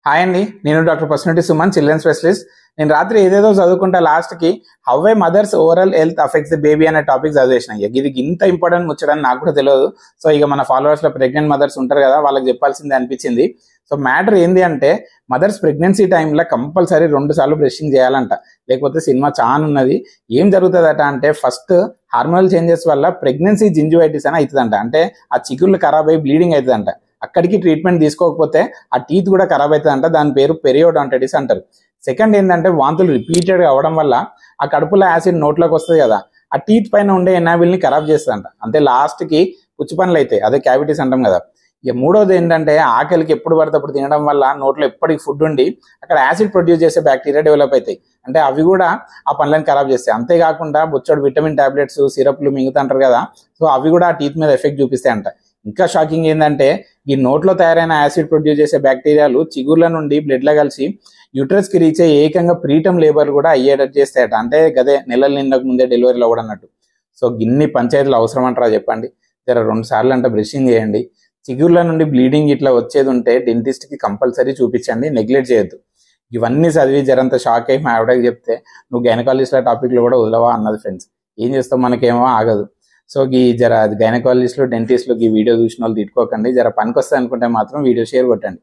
Hi అండి, నేను doctor personality Suman, children specialist. నేను రాత్రి ఏదేదో చదువుకుంటా లాస్ట్కి how a mother's overall health affects the baby అనే టాపిక్ చదివేసిన. ఇది ఇంత ఇంపార్టెంట్ ముచ్చడని నాకు కూడా తెలియదు. సో ఇక మన ఫాలోవర్స్లో ప్రెగ్నెంట్ మదర్స్ ఉంటారు కదా, వాళ్ళకి చెప్పాల్సిందే అనిపించింది. సో మ్యాటర్ ఏంది అంటే, మదర్స్ ప్రెగ్నెన్సీ టైంలో కంపల్సరీ 2 సార్లు బ్రషింగ్ చేయాలంట, లేకపోతే సినిమా చాలా ఉన్నది. ఏం జరుగుతుందట అంటే, ఫస్ట్ హార్మోనల్ చేంజెస్ వల్ల ప్రెగ్నెన్సీ జింజువైటిస్ అని అవుతుందంట. అంటే ఆ చిగుళ్ళు ఖరాబ్ అయ్యి బ్లీడింగ్ అవుతుందంట. అక్కడికి ట్రీట్మెంట్ తీసుకోకపోతే ఆ టీత్ కూడా ఖరాబ్ అవుతుందంట. దాని పేరు పెరియోడాంటైటిస్ అంటారు. సెకండ్ ఏంటంటే, వాంతులు రిపీటెడ్గా అవ్వడం వల్ల ఆ కడుపులో యాసిడ్ నోట్లోకి వస్తుంది కదా, ఆ టీత్ పైన ఉండే ఎనాబిల్ని ఖరాబ్ చేస్తుందంట. అంటే లాస్ట్కి పుచ్చి పనులు అవుతాయి, అదే క్యావిటీస్ అంటాం కదా. ఇక మూడోది ఏంటంటే, ఆకలికి ఎప్పుడు పడితే అప్పుడు తినడం వల్ల నోట్లో ఎప్పటికి ఫుడ్ ఉండి అక్కడ యాసిడ్ ప్రొడ్యూస్ చేసే బ్యాక్టీరియా డెవలప్ అవుతాయి. అంటే అవి కూడా ఆ పనులను ఖరాబ్ చేస్తాయి. అంతేకాకుండా బొచ్చడు విటమిన్ టాబ్లెట్స్, సిరప్లు మింగుతుంటారు కదా, సో అవి కూడా ఆ టీత్ మీద ఎఫెక్ట్ చూపిస్తాయి అంట. ఇంకా షాకింగ్ ఏంటంటే, ఈ నోట్లో తయారైన యాసిడ్ ప్రొడ్యూస్ చేసే బ్యాక్టీరియాలు చిగుర్ల నుండి బ్లడ్లో కలిసి యూట్రస్ కి రీచ్ అయ్యి ఏకంగా ప్రీటమ్ లేబర్ కూడా అయ్యేటట్టు చేస్తాయట. అంటే గదే నెలల నిండకు ముందే డెలివరీలు అవ్వడన్నట్టు. సో గిన్ని పంచాయతీలు అవసరం అంటారా చెప్పండి. జర 2 సార్లు అంటే బ్రషింగ్ చేయండి. చిగుర్ల నుండి బ్లీడింగ్ ఇట్లా వచ్చేది ఉంటే డెంటిస్ట్ కి కంపల్సరీ చూపించండి, నెగ్లెక్ట్ చేయొద్దు. ఇవన్నీ చదివి జరంత షాక్ అయ్యి మా ఆవిడకి చెప్తే, నువ్వు గైనకాలజిస్ట్ల టాపిక్లో కూడా వదలవా అన్నది. ఫ్రెండ్స్, ఏం చేస్తాం, మనకేమో ఆగదు. సో ఈ జర గైనకాలజిస్టులు, డెంటిస్టులు ఈ వీడియో చూసిన వాళ్ళు తిట్టుకోకండి. జర పనికొస్తుంది అనుకుంటే మాత్రం వీడియో షేర్ కొట్టండి.